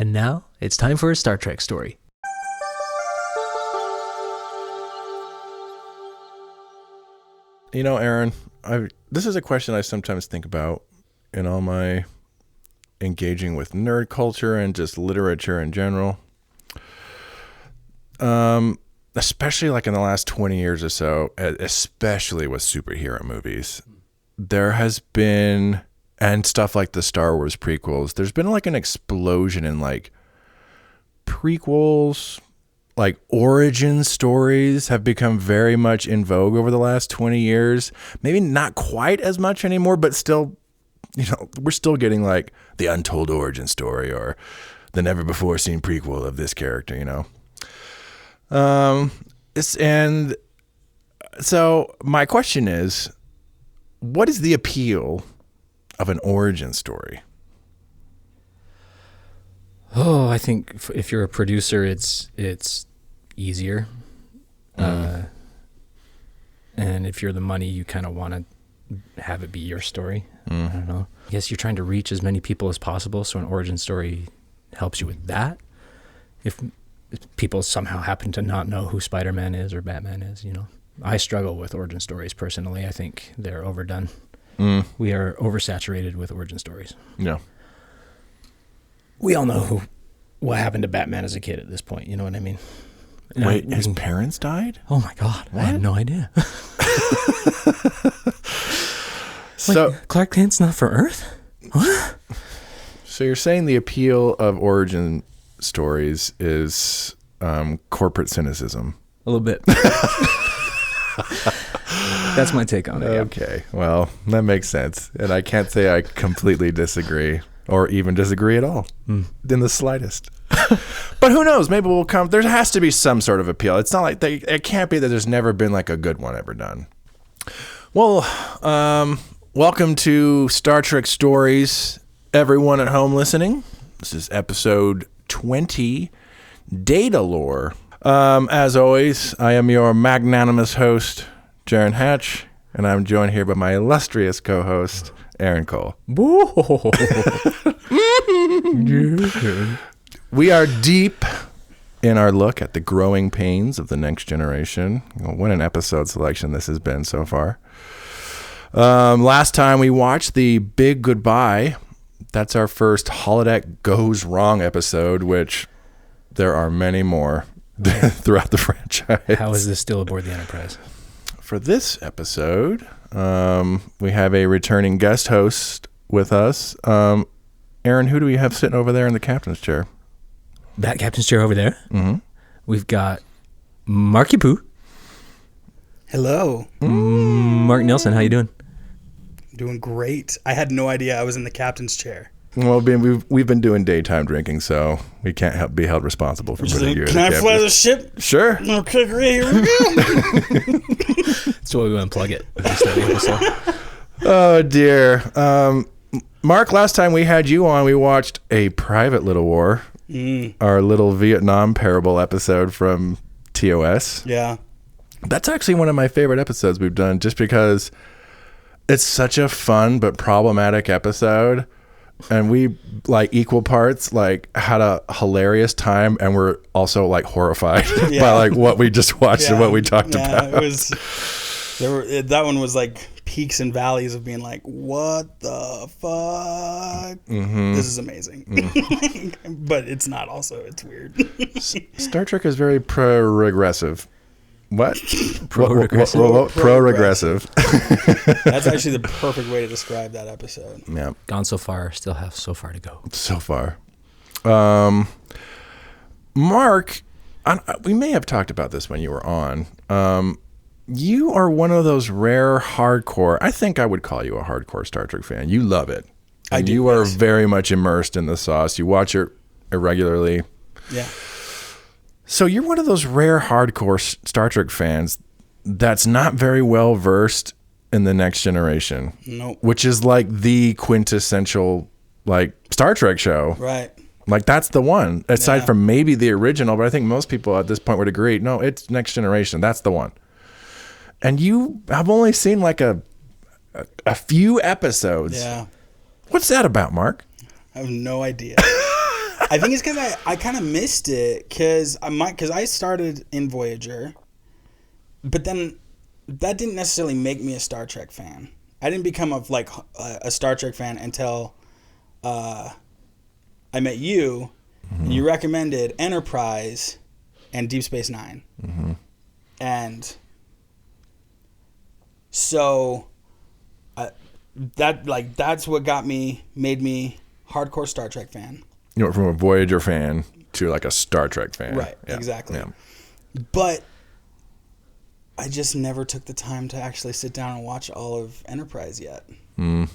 And now it's time for a Star Trek story. You know, Aaron, this is a question I sometimes think about in all my engaging with nerd culture and just literature in general. Especially like in the last 20 years or so, especially with superhero movies, there has been, and stuff like the Star Wars prequels, there's been like an explosion in like prequels, like origin stories have become very much in vogue over the last 20 years. Maybe not quite as much anymore, but still, you know, we're still getting like the untold origin story or the never before seen prequel of this character, you know. And so my question is, what is the appeal of an origin story? Oh, I think if you're a producer, it's easier. And if you're the money, you kind of want to have it be your story. I don't know. I guess you're trying to reach as many people as possible, so an origin story helps you with that. If people somehow happen to not know who Spider-Man is or Batman is, you know. I struggle with origin stories personally. I think they're overdone. We are oversaturated with origin stories. Yeah. We all know what happened to Batman as a kid at this point. You know what I mean? Wait, his parents died? Oh my God. What? I had no idea. So wait, Clark Kent's not from Earth? What? So you're saying the appeal of origin stories is corporate cynicism? A little bit. That's my take on it. Okay. Yeah. Well, that makes sense. And I can't say I completely disagree or even disagree at all in the slightest. But who knows? Maybe we'll come. There has to be some sort of appeal. It's not like it can't be that there's never been like a good one ever done. Well, welcome to Star Trek Stories, everyone at home listening. This is episode 20, Datalore. As always, I am your magnanimous host, Jaron Hatch, and I'm joined here by my illustrious co-host, Aaron Cole. We are deep in our look at the growing pains of the next generation. What an episode selection this has been so far. Last time we watched The Big Goodbye. That's our first holodeck goes wrong episode, which there are many more throughout the franchise. How is this still aboard the Enterprise? For this episode, we have a returning guest host with us. Aaron, who do we have sitting over there in the captain's chair? That captain's chair over there? Mm-hmm. We've got Marky Poo. Hello. Marc Nielson, how you doing? Doing great. I had no idea I was in the captain's chair. Well, we've been doing daytime drinking, so we can't be held responsible for putting you in the Can I fly the captain's. ship? Sure. Okay, great. Here we go. That's why we unplug it. At the start of the episode. Oh, dear. Mark, last time we had you on, we watched A Private Little War, our little Vietnam parable episode from TOS. Yeah. That's actually one of my favorite episodes we've done, just because it's such a fun but problematic episode. And we, like, equal parts, like, had a hilarious time, and we're also, like, horrified by, like, what we just watched and what we talked about. That one was, like, peaks and valleys of being like, what the fuck? This is amazing. But it's not also. It's weird. Star Trek is very pro-regressive. What? Pro-regressive. Pro-regressive. That's actually the perfect way to describe that episode. Yeah. Gone so far, still have so far to go. So far. Mark, we may have talked about this when you were on. You are one of those rare hardcore, I think I would call you a hardcore Star Trek fan. You love it. And I do. You are very much immersed in the sauce. You watch it irregularly. Yeah. So you're one of those rare hardcore Star Trek fans that's not very well versed in the Next Generation. Nope. Which is like the quintessential like Star Trek show. Right. Like that's the one, aside from maybe the original, but I think most people at this point would agree, no, it's Next Generation. That's the one. And you have only seen like a few episodes. Yeah. What's that about, Mark? I have no idea. I think it's because I kind of missed it because I started in Voyager, but then that didn't necessarily make me a Star Trek fan. I didn't become a Star Trek fan until I met you, and you recommended Enterprise and Deep Space Nine, and so that's what made me hardcore Star Trek fan. You went from a Voyager fan to like a Star Trek fan. Right, Yeah. exactly. Yeah. But I just never took the time to actually sit down and watch all of Enterprise yet. You mean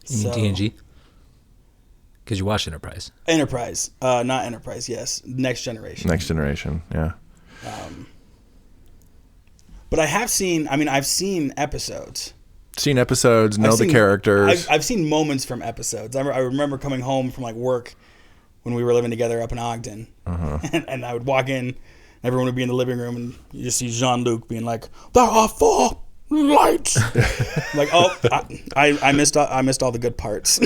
TNG? Because you watched Enterprise. Enterprise. Not Enterprise, yes. Next Generation. Next Generation, yeah. But I've seen episodes. Seen episodes, know the characters. I've seen moments from episodes. I remember coming home from work when we were living together up in Ogden. And I would walk in, everyone would be in the living room, and you just see Jean-Luc being like, "There are 4 lights." Like, oh, I missed all the good parts.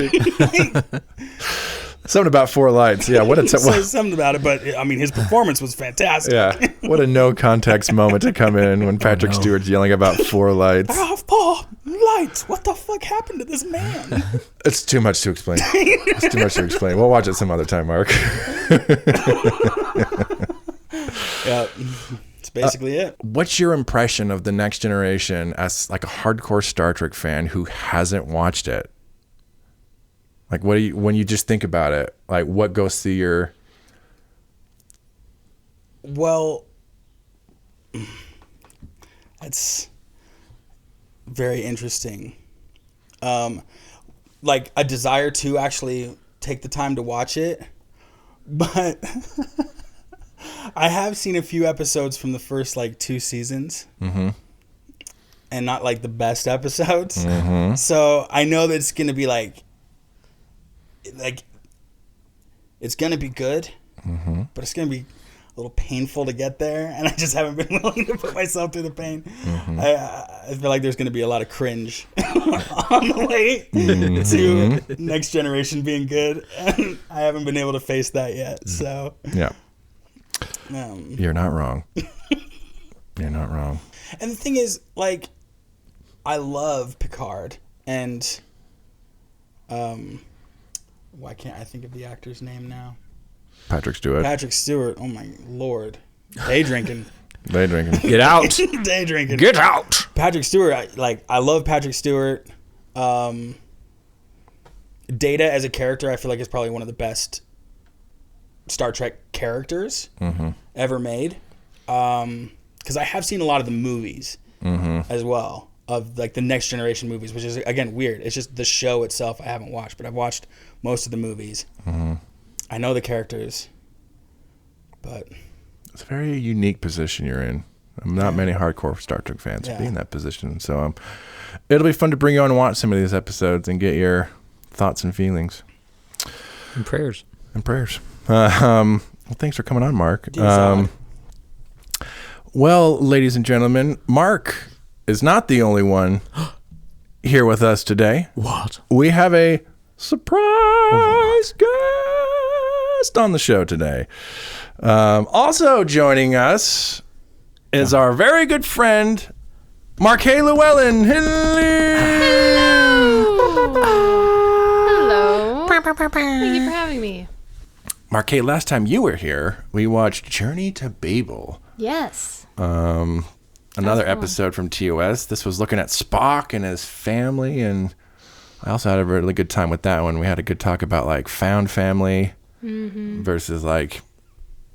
Something about 4 lights. Yeah, what a something about it, but his performance was fantastic. Yeah, what a no context moment to come in when Patrick Stewart's yelling about 4 lights. There are 4 lights. What the fuck happened to this man? It's too much to explain. We'll watch it some other time, Mark. Yeah, that's basically it. What's your impression of the Next Generation as like a hardcore Star Trek fan who hasn't watched it? Like, when you just think about it, like what goes through your... Well, that's very interesting. Like a desire to actually take the time to watch it, but I have seen a few episodes from the first 2 seasons, and not the best episodes. So I know that it's gonna be it's gonna be good, but it's gonna be a little painful to get there, and I just haven't been willing to put myself through the pain. I feel like there's gonna be a lot of cringe on the way to Next Generation being good, and I haven't been able to face that yet. So yeah, you're not wrong. You're not wrong. And the thing is, I love Picard, and why can't I think of the actor's name now? Patrick Stewart. Oh my lord. Day drinking. Get out. Day drinking. Get out. Patrick Stewart. I love Patrick Stewart. Data as a character, I feel like is probably one of the best Star Trek characters ever made. Because I have seen a lot of the movies as well, of the Next Generation movies, which is again weird. It's just the show itself I haven't watched, but I've watched most of the movies. I know the characters, but it's a very unique position you're in. Not many hardcore Star Trek fans be in that position. So it'll be fun to bring you on and watch some of these episodes and get your thoughts and feelings. And prayers. Well, thanks for coming on, Mark. Well, ladies and gentlemen, Mark is not the only one here with us today. What? We have a surprise guest on the show today. Also joining us is our very good friend, Markay Lewellyn. Hello. Thank you for having me. Markay, last time you were here, we watched Journey to Babel. Yes. Another episode from TOS. This was looking at Spock and his family, and I also had a really good time with that one. We had a good talk about found family versus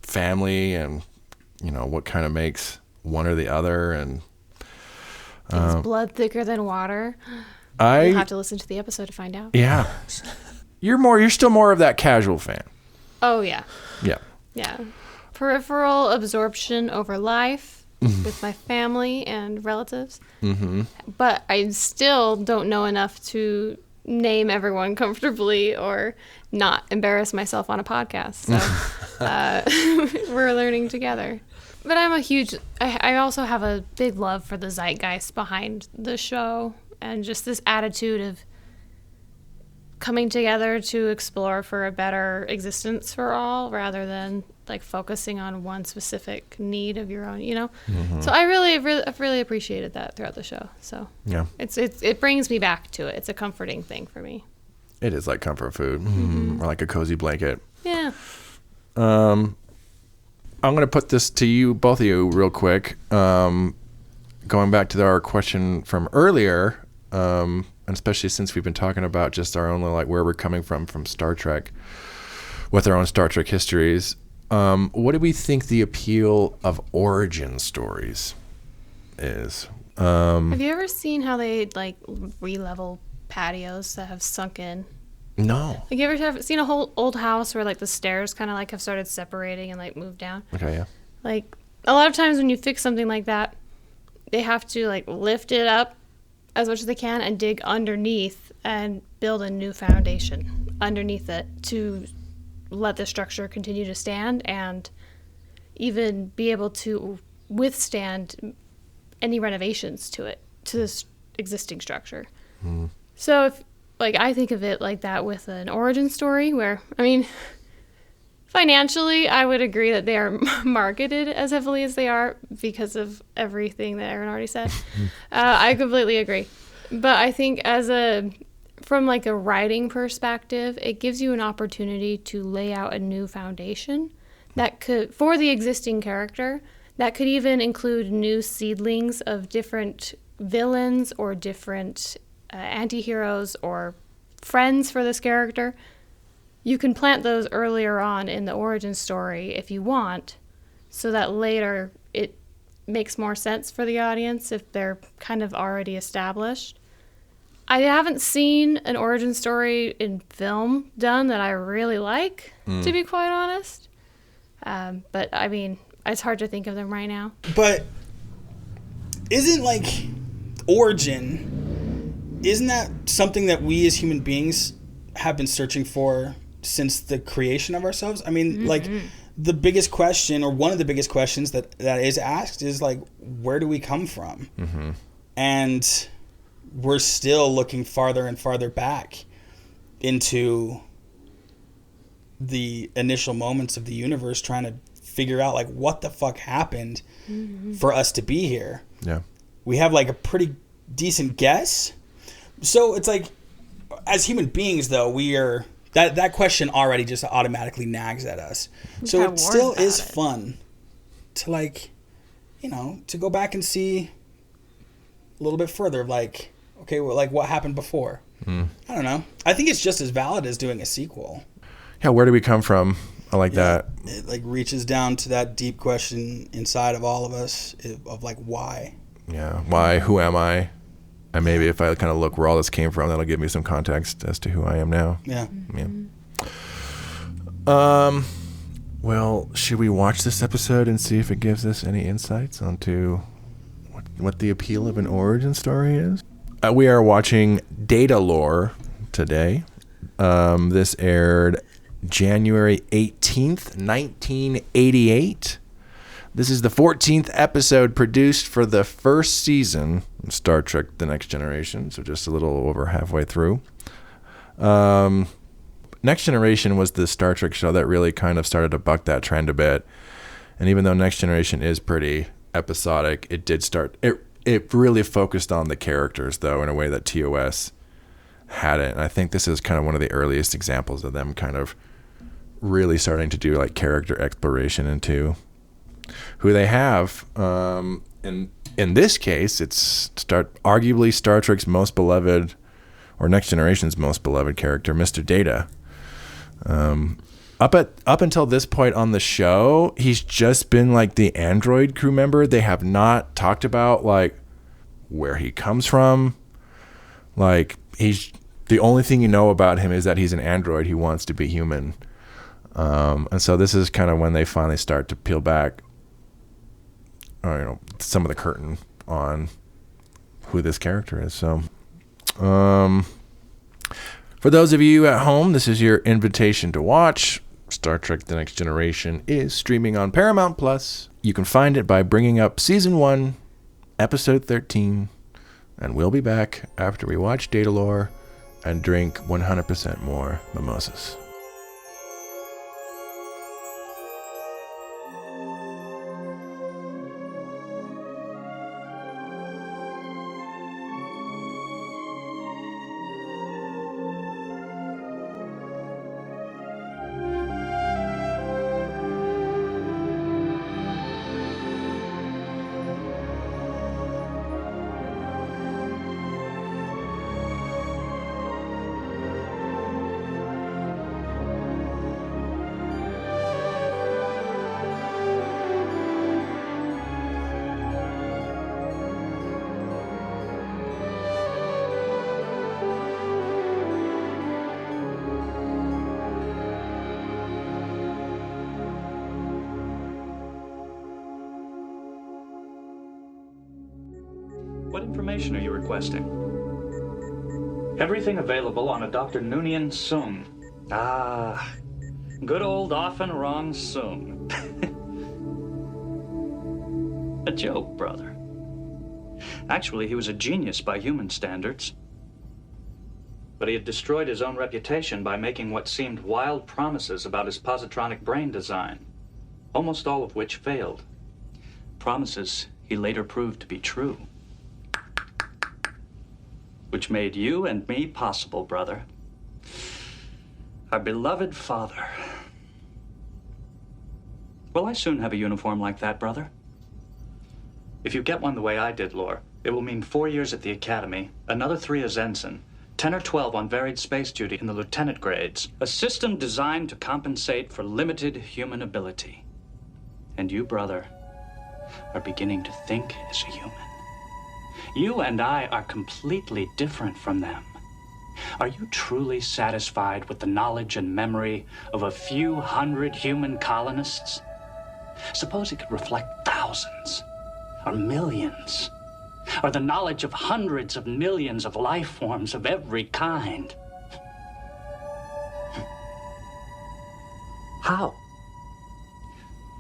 family, and what kind of makes one or the other. And is blood thicker than water? You'll have to listen to the episode to find out. Yeah. You're still more of that casual fan. Oh yeah. Yeah. Peripheral absorption over life with my family and relatives. But I still don't know enough to name everyone comfortably or not embarrass myself on a podcast. So we're learning together. But I also have a big love for the zeitgeist behind the show and just this attitude of coming together to explore for a better existence for all, rather than like focusing on one specific need of your own, you know? So I really appreciated that throughout the show. So Yeah. it brings me back to it. It's a comforting thing for me. It is like comfort food, or like a cozy blanket. Yeah. I'm going to put this to you, both of you, real quick. Going back to our question from earlier, and especially since we've been talking about just our own, like, where we're coming from Star Trek, with our own Star Trek histories. What do we think the appeal of origin stories is? Have you ever seen how they like re-level patios that have sunk in? No. Like, you ever have seen a whole old house where like the stairs kind of like have started separating and like moved down? Okay, yeah. Like, a lot of times when you fix something like that, they have to like lift it up as much as they can and dig underneath and build a new foundation underneath it to let the structure continue to stand and even be able to withstand any renovations to it, to this existing structure. So if, like, I think of it like that with an origin story where, I mean, financially, I would agree that they are marketed as heavily as they are because of everything that Aaron already said. I completely agree. But I think from like a writing perspective, it gives you an opportunity to lay out a new foundation that could, for the existing character, that could even include new seedlings of different villains or different anti-heroes or friends for this character. You can plant those earlier on in the origin story if you want, so that later it makes more sense for the audience if they're kind of already established. I haven't seen an origin story in film done that I really like, to be quite honest. But I mean, it's hard to think of them right now. But isn't like origin, isn't that something that we as human beings have been searching for since the creation of ourselves? I mean, like, the biggest question, or one of the biggest questions that is asked is like, where do we come from? And we're still looking farther and farther back into the initial moments of the universe, trying to figure out like what the fuck happened for us to be here. Yeah. We have like a pretty decent guess. So it's like, as human beings though, we are, that question already just automatically nags at us. So it still is fun to, like, you know, to go back and see a little bit further, like, okay, well, like, what happened before? I don't know. I think it's just as valid as doing a sequel. Yeah, where do we come from? I like that. It, like, reaches down to that deep question inside of all of us of, like, why? Yeah, why? Who am I? And maybe if I kind of look where all this came from, that'll give me some context as to who I am now. Yeah. Well, should we watch this episode and see if it gives us any insights onto what the appeal of an origin story is? We are watching Datalore today. This aired January 18th, 1988. This is the 14th episode produced for the first season of Star Trek The Next Generation, so just a little over halfway through. Next Generation was the Star Trek show that really kind of started to buck that trend a bit. And even though Next Generation is pretty episodic, it really focused on the characters, though, in a way that TOS hadn't. And I think this is kind of one of the earliest examples of them kind of really starting to do like character exploration into who they have. And in this case, it's arguably Star Trek's most beloved, or Next Generation's most beloved character, Mr. Data. Up until this point on the show, he's just been like the android crew member. They have not talked about like where he comes from. Like, he's the only thing you know about him is that he's an android. He wants to be human. And so this is kind of when they finally start to peel back, some of the curtain on who this character is. So, for those of you at home, this is your invitation to watch. Star Trek The Next Generation is streaming on Paramount Plus. You can find it by bringing up Season 1, Episode 13, and we'll be back after we watch Datalore and drink 100% more mimosas. What information are you requesting? Everything available on a Dr. Noonien Soong. Ah, good old often wrong Soong. A joke, brother. Actually, he was a genius by human standards. But he had destroyed his own reputation by making what seemed wild promises about his positronic brain design, almost all of which failed. Promises he later proved to be true. Which made you and me possible, brother. Our beloved father. Will I soon have a uniform like that, brother? If you get one the way I did, Lore, it will mean 4 years at the academy, another 3 as ensign, 10 or 12 on varied space duty in the lieutenant grades. A system designed to compensate for limited human ability. And you, brother, are beginning to think as a human. You and I are completely different from them. Are you truly satisfied with the knowledge and memory of a few hundred human colonists? Suppose it could reflect thousands, or millions, or the knowledge of hundreds of millions of life forms of every kind. How?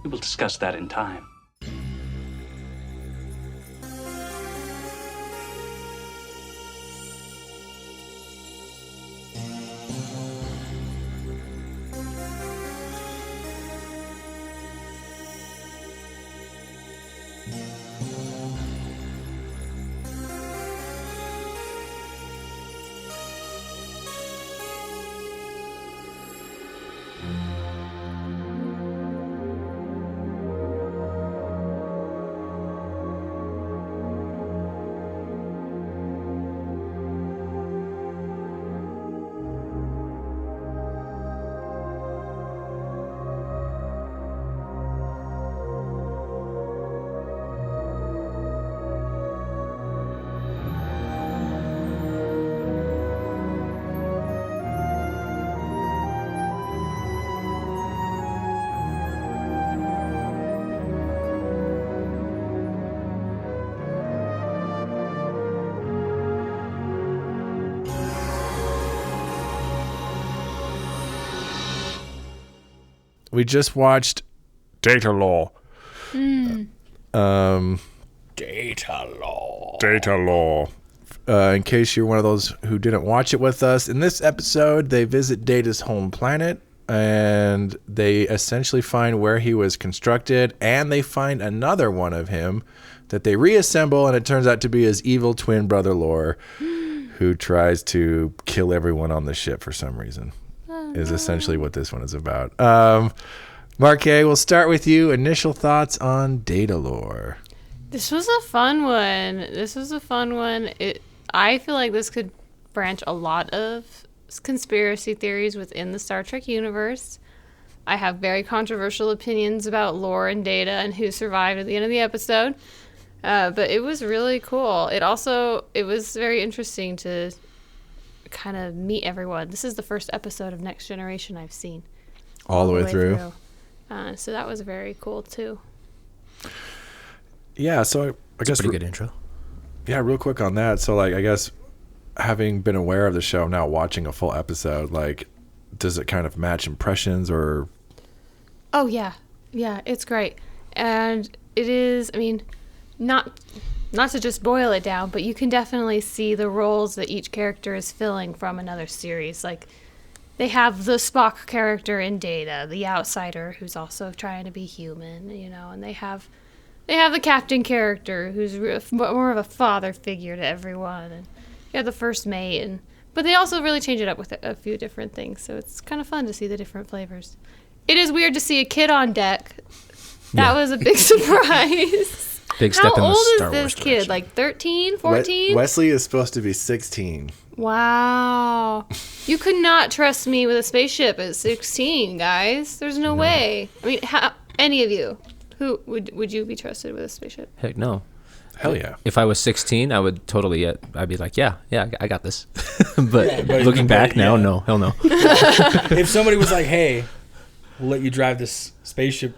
We will discuss that in time. We just watched Datalore. Datalore. In case you're one of those who didn't watch it with us, in this episode, they visit Data's home planet, and they essentially find where he was constructed, and they find another one of him that they reassemble, and it turns out to be his evil twin brother, Lore, who tries to kill everyone on the ship for some reason. Is essentially what this one is about. Markay, we'll start with you. Initial thoughts on Datalore. This was a fun one. I feel like this could branch a lot of conspiracy theories within the Star Trek universe. I have very controversial opinions about Lore and Data and who survived at the end of the episode. But it was really cool. It was very interesting to kind of meet everyone. This is the first episode of Next Generation I've seen all the way through. So that was very cool too. Yeah, so I guess pretty good intro. Yeah, real quick on that. So I guess having been aware of the show, now watching a full episode, does it kind of match impressions or? Oh yeah, it's great, and it is. I mean, not not to just boil it down, but you can definitely see the roles that each character is filling from another series. Like, they have the Spock character in Data, the outsider who's also trying to be human, you know, and they have the captain character who's more of a father figure to everyone, and you have the first mate, but they also really change it up with a few different things, so it's kind of fun to see the different flavors. It is weird to see a kid on deck. That was a big surprise. Big step in the Star Wars How old is this kid? Like 13, 14? Wesley is supposed to be 16. Wow. You could not trust me with a spaceship at 16, guys. There's no way. I mean, any of you, who would you be trusted with a spaceship? Heck no. Hell yeah. If I was 16, I would totally, I'd be like, yeah, I got this. but looking back now, no, hell no. If somebody was like, hey, we'll let you drive this spaceship,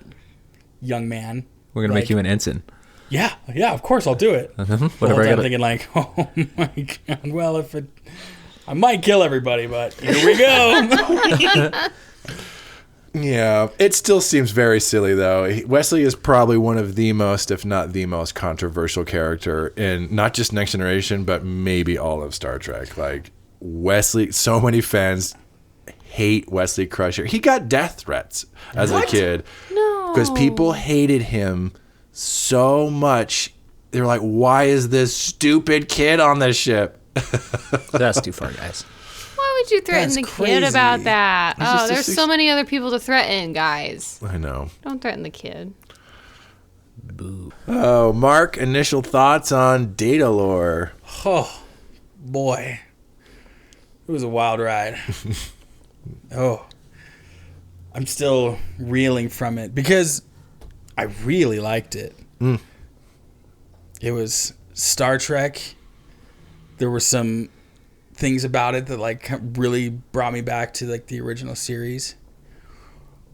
young man. We're going to make you an ensign. Yeah, of course I'll do it. Whatever. I'm thinking like, oh my God, well, I might kill everybody, but here we go. Yeah, it still seems very silly though. Wesley is probably one of the most, if not the most controversial character in not just Next Generation, but maybe all of Star Trek. Like Wesley, so many fans hate Wesley Crusher. He got death threats as a kid. No. Because people hated him so much. They're like, why is this stupid kid on this ship? That's too far, guys. Why would you threaten That's the crazy. kid about that? just There's so many other people to threaten, guys. I know. Don't threaten the kid. Boo. Oh, Mark, initial thoughts on Datalore? Oh, boy. It was a wild ride. I'm still reeling from it because I really liked it. It was Star Trek. There were some things about it that like really brought me back to like the original series.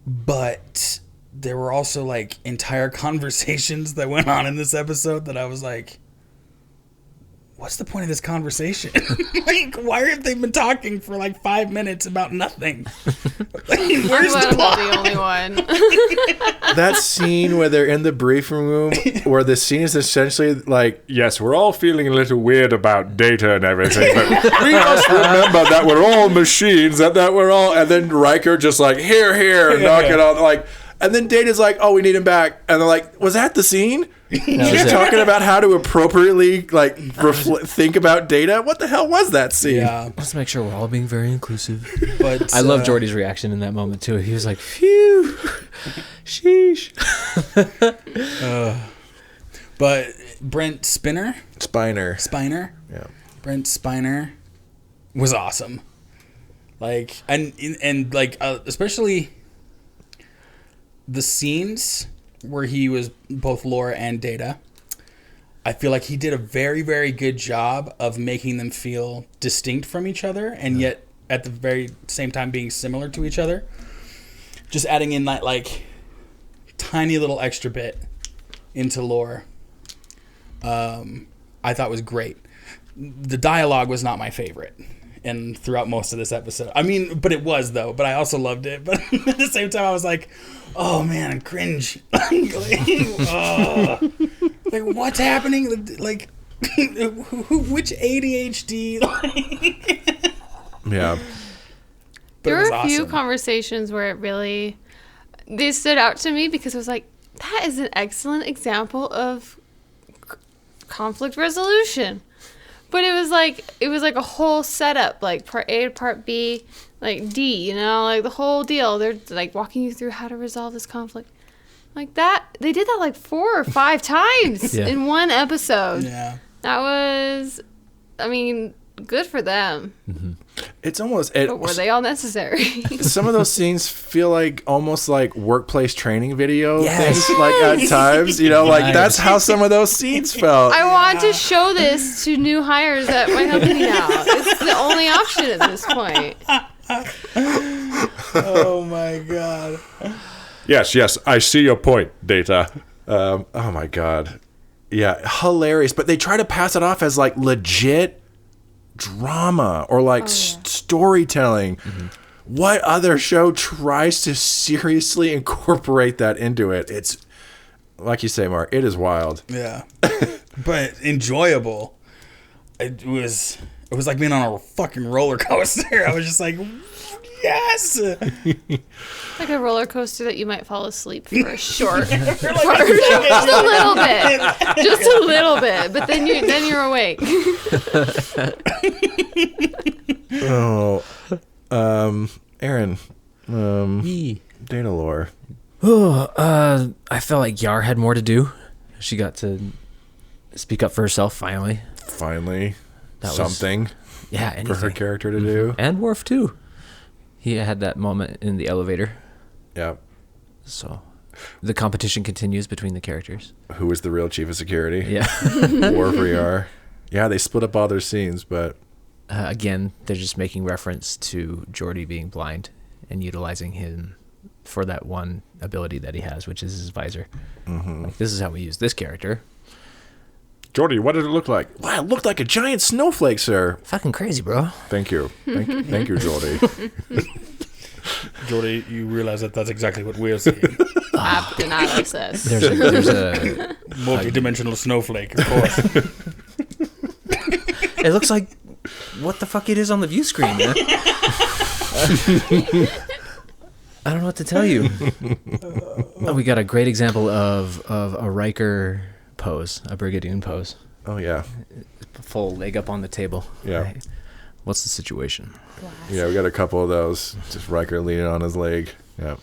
But there were also like entire conversations that went on in this episode that I was like, what's the point of this conversation? Like, why have they been talking for like 5 minutes about nothing? Like, where's I'm the plot? the only one. That scene where they're in the briefing room, where the scene is essentially like, yes, we're all feeling a little weird about data and everything, but we must remember that we're all machines, that we're all, and then Riker just like, here, knock it on, like, and then Data's like, oh, we need him back, and they're like, was that the scene? You're talking about how to appropriately like think about Data? What the hell was that scene? Yeah, Let's make sure we're all being very inclusive. but I love Geordi's reaction in that moment, too. He was like, phew, sheesh. But Brent Spiner, Yeah. Brent Spiner was awesome. Like and like especially the scenes where he was both Laura and Data. I feel like he did a very, very good job of making them feel distinct from each other and yet at the very same time being similar to each other. Just adding in that like tiny little extra bit into lore. I thought was great. The dialogue was not my favorite and throughout most of this episode. I mean, but it was though, but I also loved it. But at the same time I was like, oh man, cringe. Like, what's happening? Like, which ADHD? Yeah. But There it was were a few awesome. conversations where they stood out to me because it was like, that is an excellent example of conflict resolution. But it was like a whole setup, like part A to part B, like D, you know, like the whole deal. They're like walking you through how to resolve this conflict. Like that, they did that like 4 or 5 times in one episode. Yeah. That was, I mean, good for them. It's almost... But were they all necessary? Some of those scenes feel like almost like workplace training video Yes. things, like at times, you know, like that's how some of those scenes felt. I want to show this to new hires at my company now. It's the only option at this point. Oh my god. Yes, I see your point, Data. Oh my god. Yeah, hilarious. But they try to pass it off as like legit drama or like storytelling. What other show tries to seriously incorporate that into it? It's like you say, Mark, it is wild. Yeah. but enjoyable. It was like being on a fucking roller coaster. I was just like, yes. Like a roller coaster that you might fall asleep for a short, just a little bit, but then you're awake. Oh, Aaron, Datalore. Oh, I felt like Yar had more to do. She got to speak up for herself finally. Finally, That was- something Yeah, for her anything. character to do. And Worf too. He had that moment in the elevator. Yeah. So the competition continues between the characters. Who is the real chief of security? Yeah. Worf or Yar. Yeah, they split up all their scenes, but Again, they're just making reference to Geordi being blind and utilizing him for that one ability that he has, which is his visor. Like, this is how we use this character. Geordi, what did it look like? Wow, it looked like a giant snowflake, sir. Fucking crazy, bro. Thank you. Thank you, Geordi. Jordy, you realize that that's exactly what we're seeing. I've denied access. There's a Multi-dimensional snowflake, of course. it looks like what the fuck it is on the view screen, man. I don't know what to tell you. Oh, we got a great example of a Riker pose, a Brigadoon pose. Oh, yeah. Full leg up on the table. Yeah. Right. What's the situation? Yeah, we got a couple of those. Just Riker leaning on his leg. Yeah.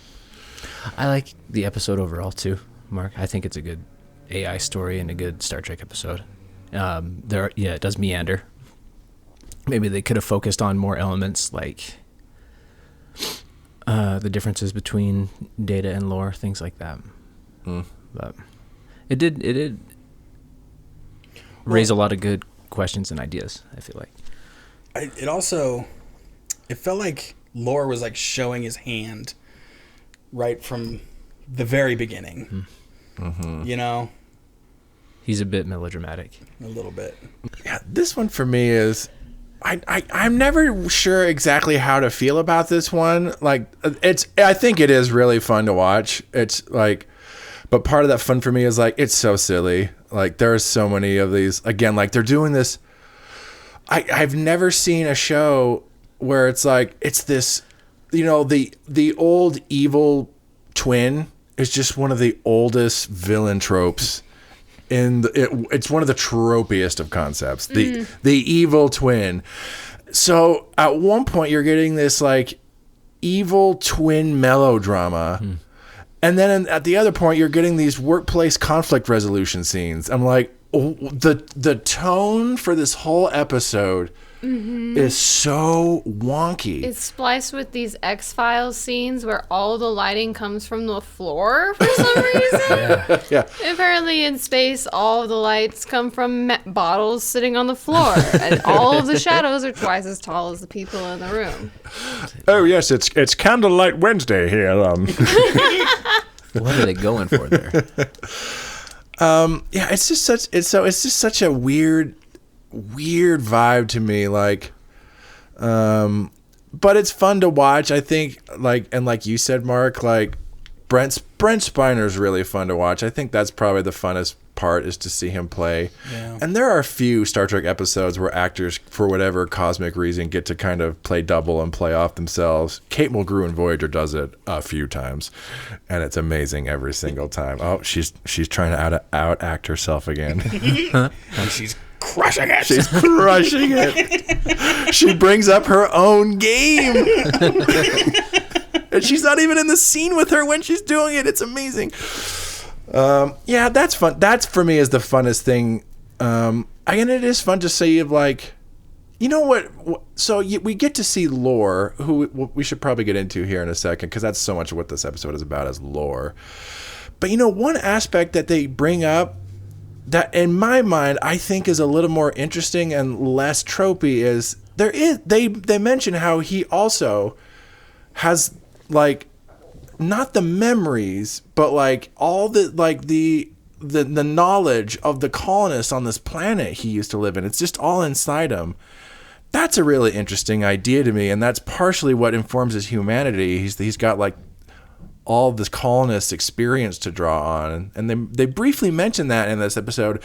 I like the episode overall too, Mark. I think it's a good AI story and a good Star Trek episode. It does meander. Maybe they could have focused on more elements like the differences between data and lore, things like that. But it did raise a lot of good questions and ideas, I feel like. It felt like Lore was like showing his hand right from the very beginning. You know? He's a bit melodramatic. A little bit. Yeah, this one for me is... I'm never sure exactly how to feel about this one. Like, I think it is really fun to watch. It's like... But part of that fun for me is like, it's so silly. Like, there are so many of these. Again, like, they're doing this... I've never seen a show where it's like, it's this, you know, the old evil twin is just one of the oldest villain tropes. It's one of the tropiest of concepts. The evil twin. So at one point you're getting this like evil twin melodrama. And then at the other point you're getting these workplace conflict resolution scenes. I'm like, the tone for this whole episode is so wonky. It's spliced with these X-Files scenes where all the lighting comes from the floor for some reason. Yeah. Apparently in space, all of the lights come from bottles sitting on the floor. And all of the shadows are twice as tall as the people in the room. Oh yes, it's Candlelight Wednesday here. What are they going for there? Yeah, it's just such a weird vibe to me. Like, but it's fun to watch. I think, like you said, Mark, like Brent Spiner's really fun to watch. I think that's probably the funnest part, is to see him play. Yeah. And there are a few Star Trek episodes where actors, for whatever cosmic reason, get to kind of play double and play off themselves. Kate Mulgrew in Voyager does it a few times, and it's amazing every single time. Oh, she's trying to out act herself again. And she's crushing it. She's crushing it. She brings up her own game. And she's not even in the scene with her when she's doing it. It's amazing. Yeah, that's fun. That's, for me, is the funnest thing. And it is fun to see, like, you know what? So we get to see Lore, who we should probably get into here in a second, because that's so much of what this episode is about, is Lore. But, you know, one aspect that they bring up that, in my mind, I think is a little more interesting and less tropey is they mention how he also has, like, not the memories, but like all the the knowledge of the colonists on this planet he used to live in. It's just all inside him. That's a really interesting idea to me, and that's partially what informs his humanity. He's got like all this colonist experience to draw on, and they briefly mention that in this episode.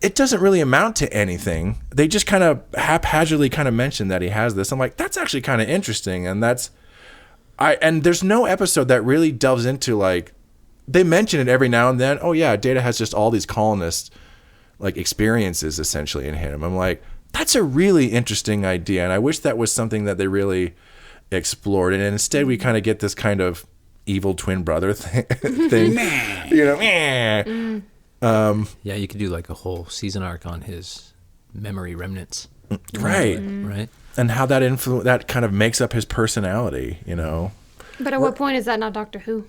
it doesn't really amount to anything. They just kind of haphazardly kind of mention that he has this. I'm like, that's actually kind of interesting. And and there's no episode that really delves into like, they mention it every now and then. Oh yeah, Data has just all these colonist like experiences essentially in him. I'm like, that's a really interesting idea. And I wish that was something that they really explored. And instead we kind of get this kind of evil twin brother thing. You know, Yeah, you could do like a whole season arc on his memory remnants. right. Right. And how that kind of makes up his personality, you know. But at what point is that not Doctor Who?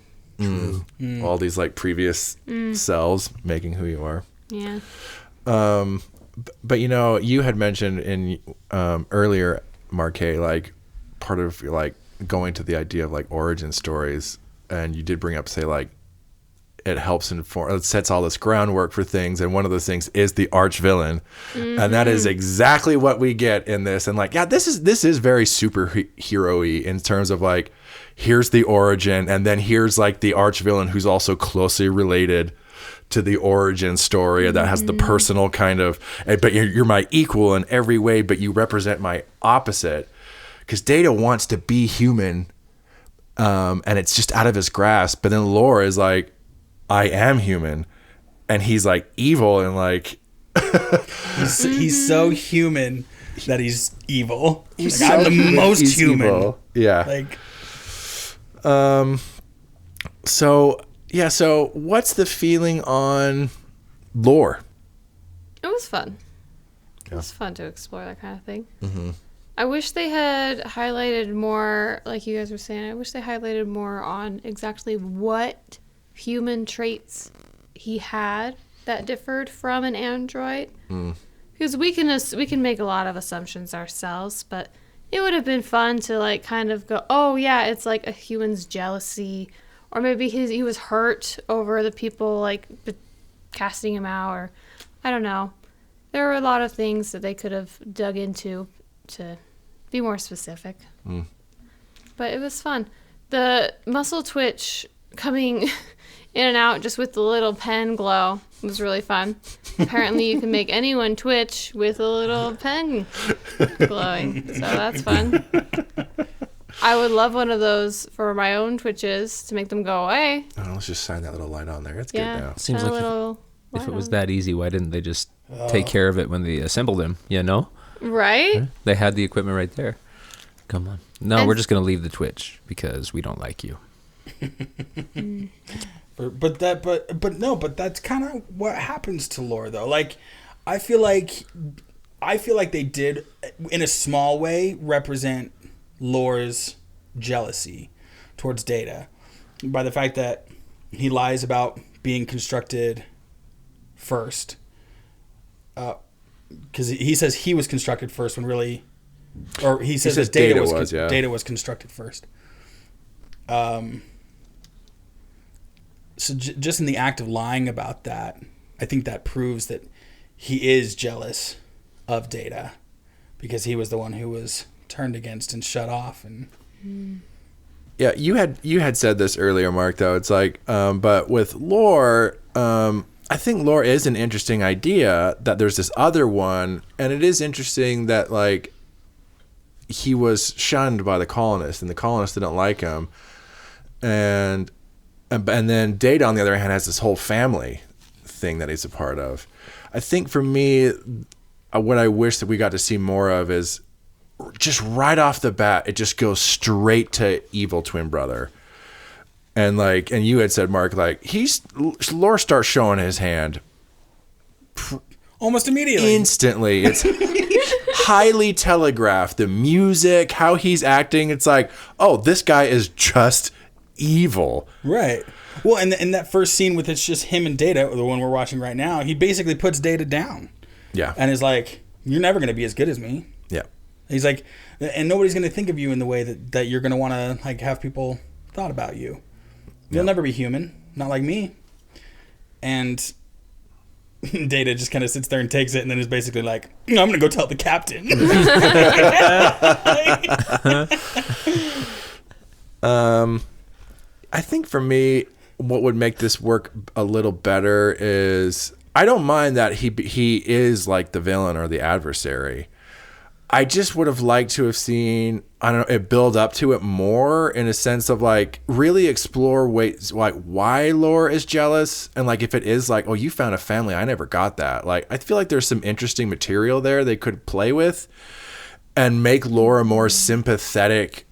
All these like previous selves making who you are. Yeah. But you know, you had mentioned in earlier, Markay, like part of like going to the idea of like origin stories, and you did bring up, say, like it sets all this groundwork for things, and one of those things is the arch villain, and that is exactly what we get in this. And like, yeah, this is very superhero-y in terms of like, here's the origin, and then here's like the arch villain who's also closely related to the origin story, that has the personal kind of, but you're my equal in every way, but you represent my opposite, because Data wants to be human, and it's just out of his grasp. But then Lore is like, I am human, and he's like evil, and like he's so human that he's evil. he's Like, I'm the most he's human. evil. Yeah. Like, So what's the feeling on Lore? It was fun. It was fun to explore that kind of thing. I wish they had highlighted more, like you guys were saying, I wish they highlighted more on exactly what human traits he had that differed from an android. Because we can make a lot of assumptions ourselves, but it would have been fun to like kind of go, oh yeah, it's like a human's jealousy, or maybe he was hurt over the people like casting him out, or I don't know. There were a lot of things that they could have dug into to be more specific. But it was fun. The muscle twitch coming in and out just with the little pen glow was really fun. Apparently you can make anyone twitch with a little pen glowing. So that's fun. I would love one of those for my own twitches to make them go away. Oh, let's just shine that little light on there. It's Yeah. good now. Seems Shine a like little if it light was on. that easy, why didn't they just take care of it when they assembled him? You know? Right? They had the equipment right there. Come on. No, And- we're just going to leave the Twitch because we don't like you. but that's kind of what happens to Lore, though. Like, I feel like they did, in a small way, represent Lore's jealousy towards Data by the fact that he lies about being constructed first. Because he says he was constructed first when really, or he says that Data was constructed first. So just in the act of lying about that, I think that proves that he is jealous of Data, because he was the one who was turned against and shut off. And Yeah, you had said this earlier, Mark, though. It's like, but with Lore, I think Lore is an interesting idea, that there's this other one, and it is interesting that, like, he was shunned by the colonists, and the colonists didn't like him. And then Data, on the other hand, has this whole family thing that he's a part of. I think for me, what I wish that we got to see more of is just right off the bat, it just goes straight to evil twin brother. And like, and you had said, Mark, like Lore starts showing his hand almost immediately. instantly. It's highly telegraphed. The music, how he's acting, it's like, oh, this guy is just evil. Right. Well, and in that first scene with it's just him and Data, the one we're watching right now, he basically puts Data down. Yeah. And is like, you're never going to be as good as me. Yeah. He's like, and nobody's going to think of you in the way that you're going to want to like have people thought about you. You'll never be human, not like me. And Data just kind of sits there and takes it, and then is basically like, I'm going to go tell the captain. I think for me, what would make this work a little better is I don't mind that he is like the villain or the adversary. I just would have liked to have seen, I don't know, it build up to it more in a sense of like really explore ways like why Lore is jealous, and like if it is like, oh, you found a family, I never got that. Like I feel like there's some interesting material there they could play with and make Lore a more sympathetic,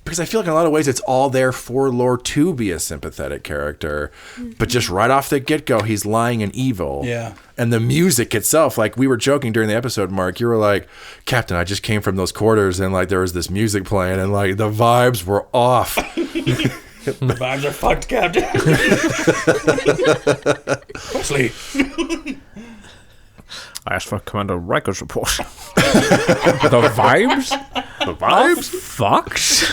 because I feel like in a lot of ways it's all there for Lore to be a sympathetic character, but just right off the get-go he's lying and evil. Yeah. And the music itself, like we were joking during the episode, Mark, you were like, Captain, I just came from those quarters and like there was this music playing and like the vibes were off. The vibes are fucked, Captain. Wesley. I asked for Commander Riker's report. The vibes? The vibes? Fucks?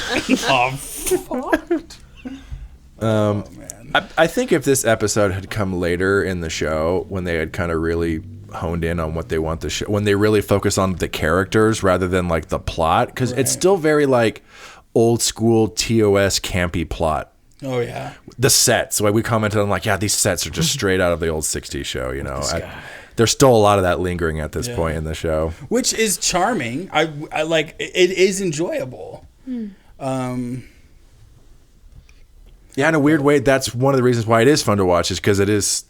I think if this episode had come later in the show, when they had kind of really honed in on what they want the show, when they really focus on the characters rather than like the plot, because it's still very like old school TOS campy plot. Oh yeah. The sets, like we commented on, like, yeah, these sets are just straight out of the old '60s show. You know, there's still a lot of that lingering at this point in the show, which is charming. I like it is enjoyable. Yeah, in a weird way, that's one of the reasons why it is fun to watch, is because it is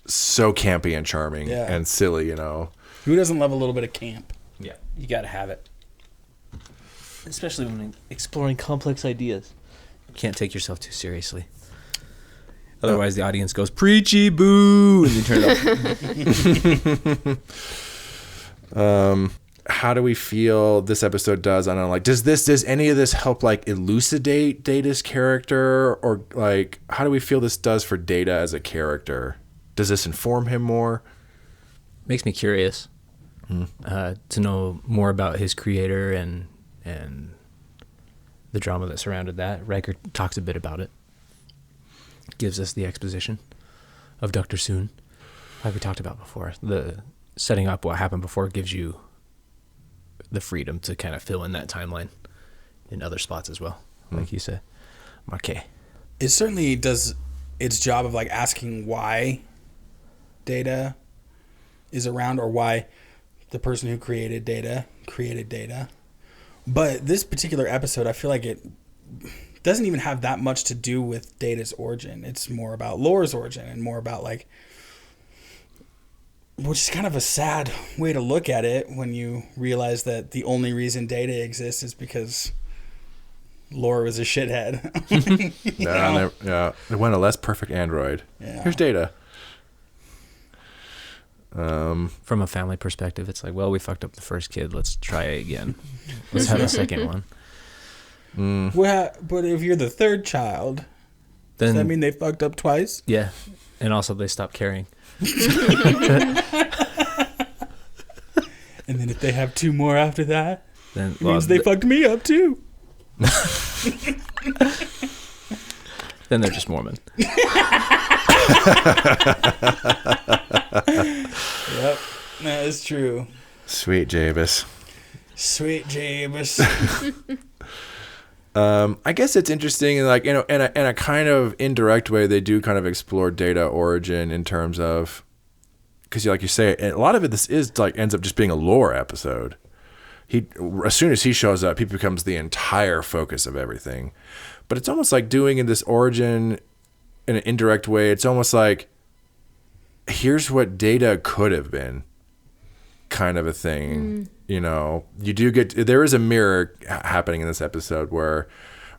so campy and charming and silly, you know. Who doesn't love a little bit of camp? Yeah, you gotta have it. Especially when exploring complex ideas. You can't take yourself too seriously. Otherwise, the audience goes, preachy, boo, and you turn it off. How do we feel this episode does? I don't know, like, does any of this help like elucidate Data's character, or like how do we feel this does for Data as a character? Does this inform him more? Makes me curious to know more about his creator and the drama that surrounded that. Riker talks a bit about it. Gives us the exposition of Dr. Soon, like we talked about before. The setting up what happened before gives you the freedom to kind of fill in that timeline in other spots as well, like you said. Markay. It certainly does its job of like asking why Data is around, or why the person who created Data. But this particular episode, I feel like it doesn't even have that much to do with Data's origin. It's more about Lore's origin, and more about like, which is kind of a sad way to look at it when you realize that the only reason Data exists is because Lore was a shithead. They want a less perfect android. Yeah. Here's Data. From a family perspective, it's like, well, we fucked up the first kid. Let's try it again. Let's have a second one. Well, but if you're the third child, then, does that mean they fucked up twice? Yeah. And also they stopped caring. And then if they have two more after that, then it means they fucked me up too. Then they're just Mormon. Yep, that is true. Sweet Javis. I guess it's interesting, and like, you know, in a kind of indirect way, they do kind of explore Data origin in terms of, because like you say, a lot of it, this is like ends up just being a lore episode. As soon as he shows up, he becomes the entire focus of everything. But it's almost like doing in this origin in an indirect way. It's almost like, here's what Data could have been, kind of a thing. You know, there is a mirror happening in this episode where,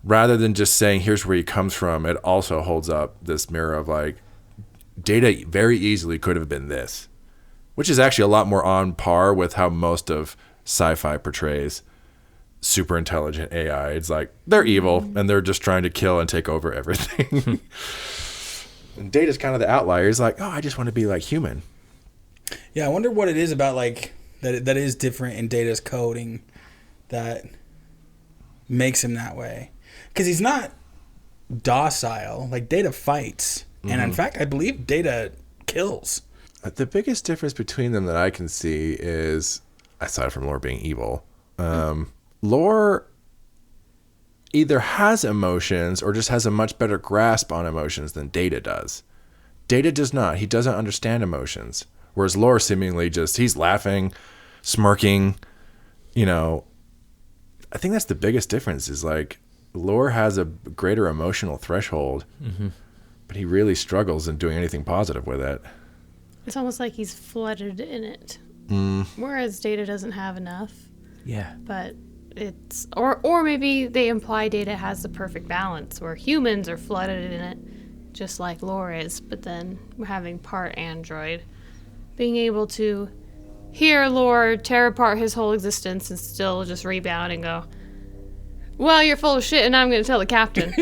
rather than just saying here's where he comes from, it also holds up this mirror of like, Data very easily could have been this, which is actually a lot more on par with how most of sci-fi portrays super intelligent AI. It's like they're evil and they're just trying to kill and take over everything. And Data's kind of the outlier. He's like, oh, I just want to be like human. Yeah, I wonder what it is about like that is different in Data's coding that makes him that way. Because he's not docile. Like, Data fights. And in fact, I believe Data kills. The biggest difference between them that I can see is, aside from Lore being evil, Lore either has emotions or just has a much better grasp on emotions than Data does. Data does not. He doesn't understand emotions. Whereas Lore seemingly he's laughing, smirking, I think that's the biggest difference is like Lore has a greater emotional threshold, but he really struggles in doing anything positive with it. It's almost like he's flooded in it. Whereas Data doesn't have enough. Yeah. But it's or maybe they imply Data has the perfect balance where humans are flooded in it just like Lore is, but then we're having part android. Being able to hear Lore tear apart his whole existence and still just rebound and go, well, you're full of shit and I'm going to tell the captain.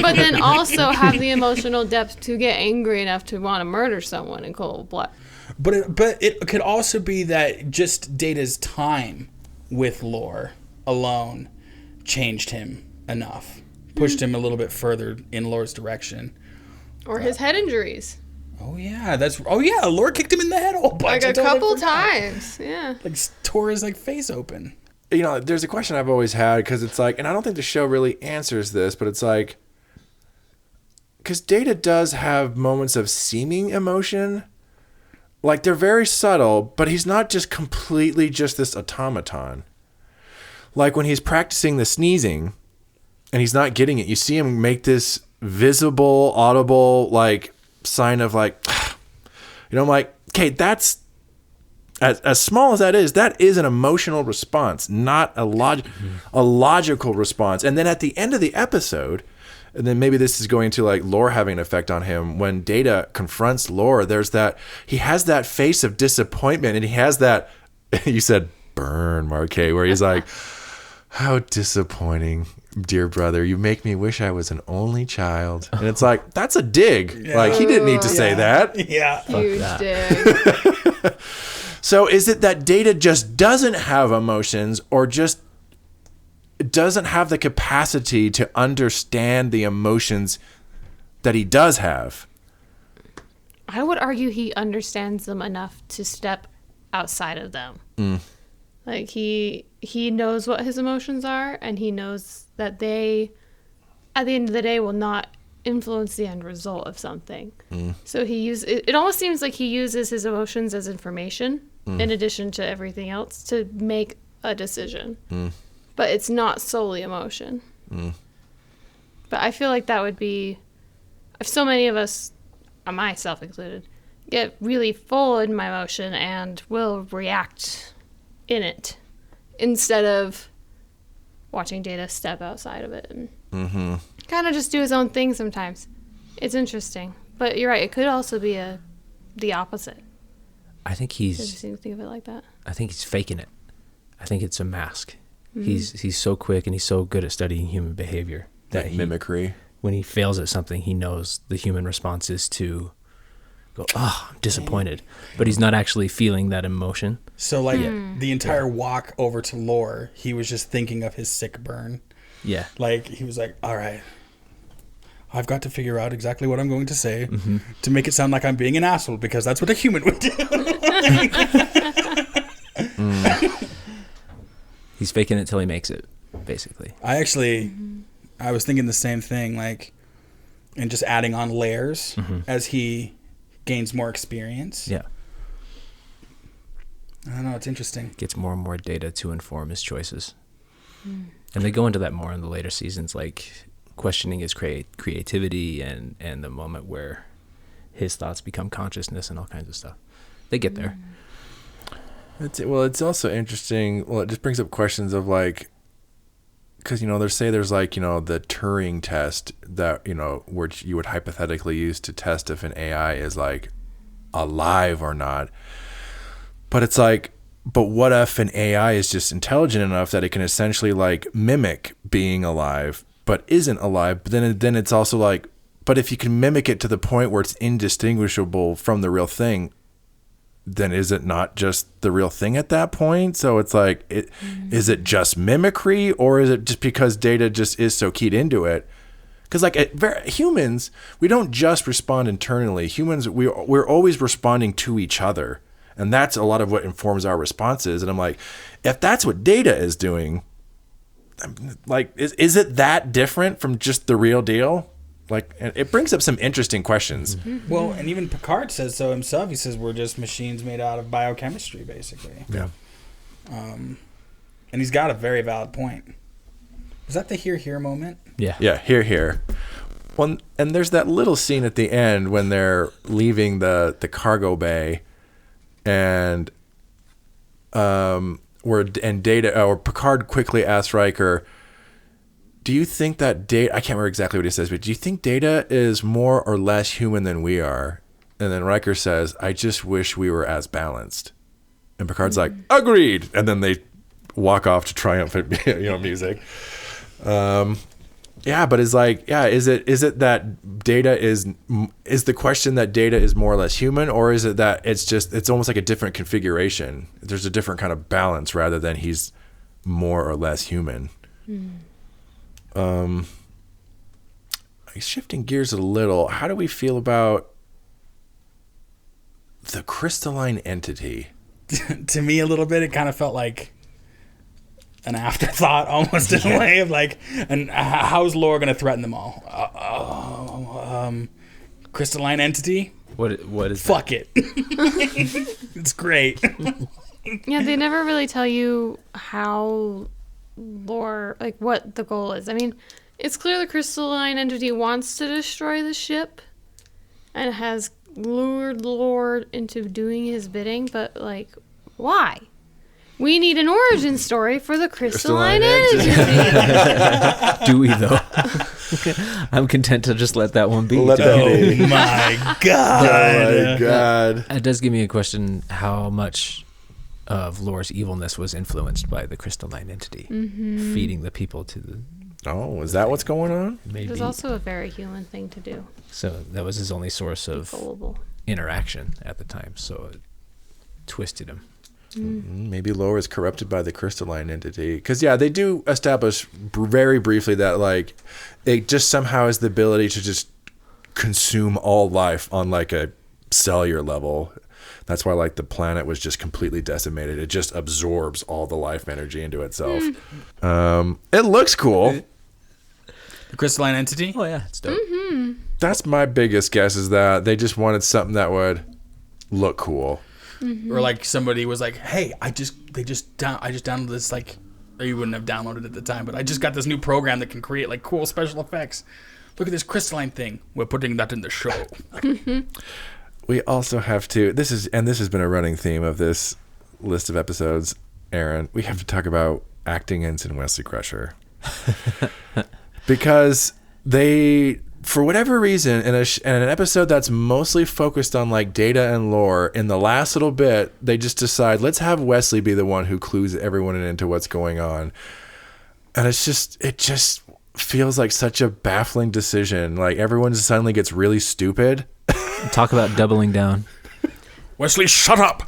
But then also have the emotional depth to get angry enough to want to murder someone in cold blood. But it could also be that just Data's time with Lore alone changed him enough, pushed him a little bit further in Lore's direction. Or his head injuries. Oh yeah, Lore kicked him in the head a whole bunch. Like a couple times, yeah. Like tore his face open. There's a question I've always had because it's like, and I don't think the show really answers this, but it's like, because Data does have moments of seeming emotion, like they're very subtle, but he's not just completely just this automaton. Like when he's practicing the sneezing, and he's not getting it, you see him make this visible, audible like sign of like, I'm like, okay, that's as small as that is an emotional response, not a logical response. And then at the end of the episode, and then maybe this is going to like Lore having an effect on him, when Data confronts Lore, he has that face of disappointment, and he has that, you said burn, Markay, where he's like, how disappointing, dear brother. You make me wish I was an only child. And it's like, that's a dig. Yeah. Like, he didn't need to say that. Yeah. Huge dig. So is it that Data just doesn't have emotions or just doesn't have the capacity to understand the emotions that he does have? I would argue he understands them enough to step outside of them. Like he knows what his emotions are, and he knows that they, at the end of the day, will not influence the end result of something. So it almost seems like he uses his emotions as information in addition to everything else to make a decision. But it's not solely emotion. But I feel like that would be, if so many of us, myself included, get really full in my emotion and will react in it instead of watching Data step outside of it and kind of just do his own thing sometimes. It's interesting. But you're right, it could also be the opposite. I think he's interesting to think of it like that. I think he's faking it. I think it's a mask. He's so quick and he's so good at studying human behavior that mimicry. When he fails at something, he knows the human response is to go, I'm disappointed. But he's not actually feeling that emotion. So like the entire walk over to Lore, he was just thinking of his sick burn. Yeah. Like he was like, all right, I've got to figure out exactly what I'm going to say to make it sound like I'm being an asshole, because that's what a human would do. He's faking it till he makes it, basically. I was thinking the same thing, like, and just adding on layers as he gains more experience. Yeah. I don't know, it's interesting. Gets more and more data to inform his choices. And they go into that more in the later seasons, like questioning his creativity and the moment where his thoughts become consciousness and all kinds of stuff. They get there. It's also interesting. Well, it just brings up questions of like, because, they say there's like, the Turing test that, which you would hypothetically use to test if an AI is like alive or not. But it's like, but what if an AI is just intelligent enough that it can essentially like mimic being alive, but isn't alive? But then it's also like, but if you can mimic it to the point where it's indistinguishable from the real thing, then is it not just the real thing at that point? So it's like, is it just mimicry, or is it just because Data just is so keyed into it? Because like humans, we don't just respond internally. Humans, we're always responding to each other. And that's a lot of what informs our responses. And I'm like, if that's what Data is doing, like, is it that different from just the real deal? Like, and it brings up some interesting questions. Well, and even Picard says so himself. He says we're just machines made out of biochemistry, basically. Yeah. And he's got a very valid point. Was that the here moment? Yeah. Yeah, here. Well, and there's that little scene at the end when they're leaving the cargo bay, and Picard quickly asks Riker, do you think that Data, I can't remember exactly what he says, but do you think Data is more or less human than we are? And then Riker says, I just wish we were as balanced. And Picard's like, agreed. And then they walk off to triumphant music. Yeah, but it's like, yeah, is it that Data is the question that Data is more or less human, or is it that it's almost like a different configuration? There's a different kind of balance rather than he's more or less human. Shifting gears a little, how do we feel about the crystalline entity? To me, a little bit, it kind of felt like an afterthought, almost in a way of like, and how's Lore going to threaten them all? Crystalline entity? What is Fuck it. It's great. Yeah, they never really tell you how Lore, like what the goal is. I mean, it's clear the crystalline entity wants to destroy the ship and has lured Lore into doing his bidding, but like, why? We need an origin story for the crystalline entity. Do we though? I'm content to just let that one be. Oh my god. It does give me a question: how much of Lore's evilness was influenced by the crystalline entity, feeding the people to the? Oh, is that what's going on? Maybe. It was also a very human thing to do. So that was his only source of Gullible. interaction at the time. So it twisted him. Maybe Lore is corrupted by the crystalline entity. Because, yeah, they do establish very briefly that, like, it just somehow has the ability to just consume all life on, like, a cellular level. That's why, like, the planet was just completely decimated. It just absorbs all the life energy into itself. It looks cool. The crystalline entity? Oh yeah, it's dope. That's my biggest guess, is that they just wanted something that would look cool. Or like somebody was like, "Hey, I just downloaded this, like, or you wouldn't have downloaded it at the time, but I just got this new program that can create like cool special effects. Look at this crystalline thing. We're putting that in the show." We also have to, this has been a running theme of this list of episodes, Aaron, we have to talk about acting Ensign Wesley Crusher. Because they, for whatever reason, in an episode that's mostly focused on like Data and Lore, in the last little bit, they just decide, let's have Wesley be the one who clues everyone into what's going on. And it just feels like such a baffling decision. Like, everyone suddenly gets really stupid. Talk about doubling down. Wesley, shut up.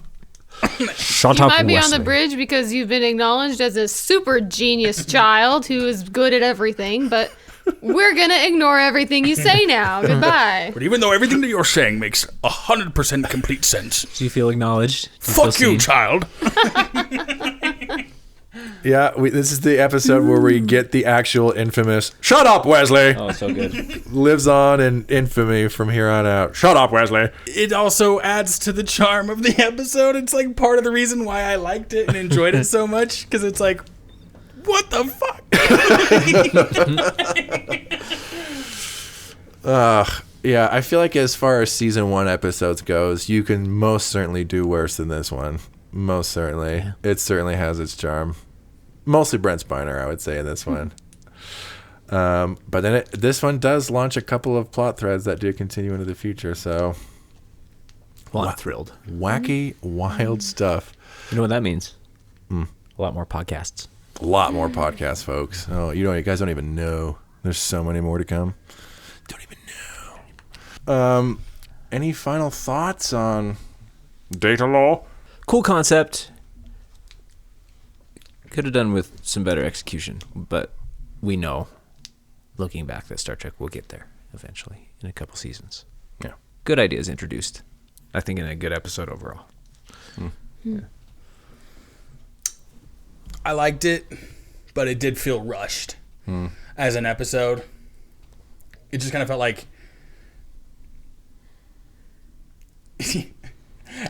Shut You up, might be Wesley. on the bridge because you've been acknowledged as a super genius child who is good at everything, but we're going to ignore everything you say now. Goodbye. But even though everything that you're saying makes 100% complete sense, Do you feel acknowledged? Do you fuck feel you, seen? child. Yeah, this is the episode where we get the actual infamous "Shut up, Wesley." Oh, so good. Lives on in infamy from here on out. Shut up, Wesley. It also adds to the charm of the episode. It's like part of the reason why I liked it and enjoyed it so much, because it's like, what the fuck? Yeah, I feel like as far as season 1 episodes goes, you can most certainly do worse than this one. Most certainly. Yeah. It certainly has its charm. Mostly Brent Spiner, I would say, in this one. But then this one does launch a couple of plot threads that do continue into the future, so Well, I'm thrilled. wacky, wild stuff. You know what that means? A lot more podcasts. A lot more podcasts, folks. Oh, you guys don't even know. There's so many more to come. Don't even know. Any final thoughts on Datalore? Cool concept. Could have done with some better execution, but we know, looking back, that Star Trek will get there eventually in a couple seasons. Yeah. Good ideas introduced. I think in a good episode overall. I liked it, but it did feel rushed as an episode. It just kind of felt like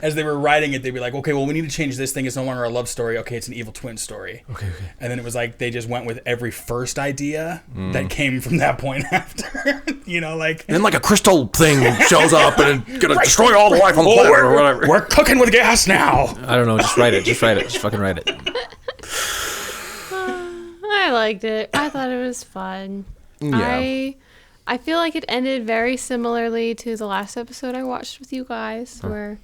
as they were writing it, they'd be like, okay, well, we need to change this thing. It's no longer a love story. Okay, it's an evil twin story. Okay. And then it was like they just went with every first idea that came from that point after. You know, like... And then like a crystal thing shows up and it's going to destroy all the life on the planet or whatever. We're cooking with gas now. I don't know. Just write it. Just fucking write it. I liked it. I thought it was fun. Yeah. I feel like it ended very similarly to the last episode I watched with you guys, where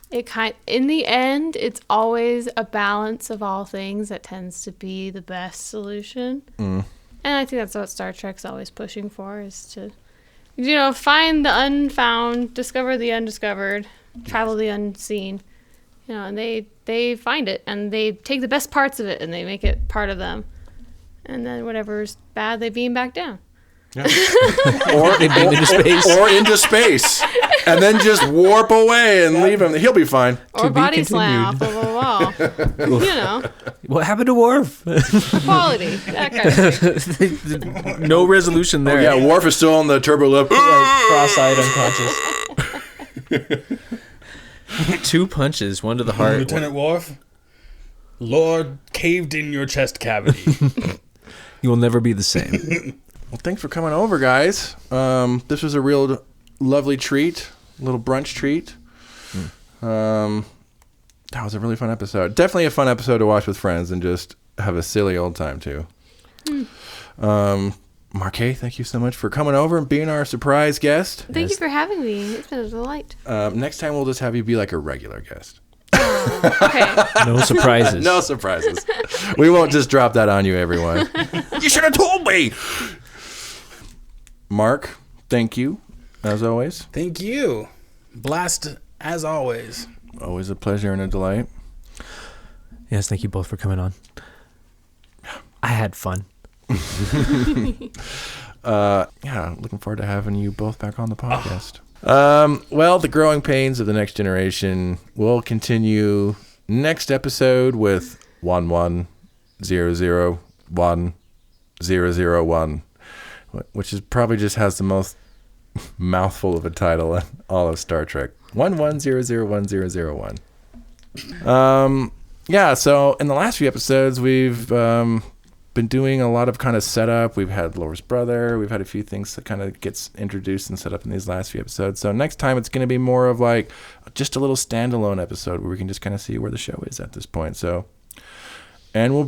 in the end, it's always a balance of all things that tends to be the best solution. And I think that's what Star Trek's always pushing for, is to, find the unfound, discover the undiscovered, travel the unseen. And they find it, and they take the best parts of it, and they make it part of them. And then whatever's bad, they beam back down. Yeah. or into space, and then just warp away and leave him. He'll be fine. Or body slam off of a wall. What happened to Worf? Quality. That kind of thing. No resolution there. Oh, yeah, Worf is still on the turbo lift. Cross-eyed, unconscious. 2 punches, one to the heart. Lieutenant Worf, Lord caved in your chest cavity. You will never be the same. Well, thanks for coming over, guys. This was a real lovely treat, a little brunch treat. That was a really fun episode. Definitely a fun episode to watch with friends and just have a silly old time, too. Markay, thank you so much for coming over and being our surprise guest. Thank you for having me. It's been a delight. Next time, we'll just have you be like a regular guest. Okay. No surprises. No surprises. We won't just drop that on you, everyone. You should have told me. Marc, thank you, as always. Thank you. Blast, as always. Always a pleasure and a delight. Yes, thank you both for coming on. I had fun. Looking forward to having you both back on the podcast. Well, the growing pains of the next generation will continue next episode with 11001001, which is probably just has the most mouthful of a title in all of Star Trek. 11001001. So in the last few episodes, we've been doing a lot of kind of setup. We've had Laura's brother. We've had a few things that kind of gets introduced and set up in these last few episodes. So next time it's going to be more of like just a little standalone episode where we can just kind of see where the show is at this point. So, and we'll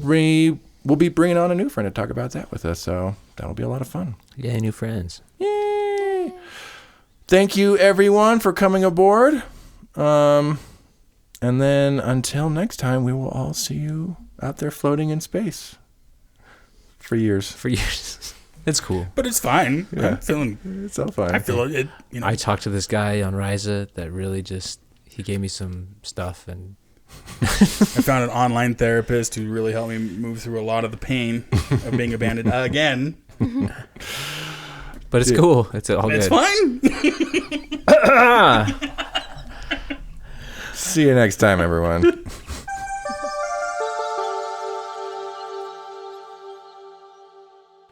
be bringing on a new friend to talk about that with us. So that'll be a lot of fun. Yay, new friends. Yay! Thank you everyone for coming aboard. And then until next time, we will all see you out there floating in space. For years. It's cool. But it's fine. Yeah. I'm feeling... It's all fine. I feel it. I talked to this guy on Ryza that really he gave me some stuff, and I found an online therapist who really helped me move through a lot of the pain of being abandoned again. But it's cool. It's all It's good. fine. See you next time, everyone.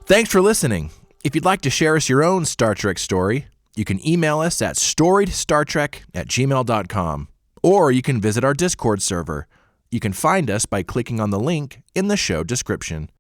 Thanks for listening. If you'd like to share us your own Star Trek story, you can email us at storiedstartrek@gmail.com, or you can visit our Discord server. You can find us by clicking on the link in the show description.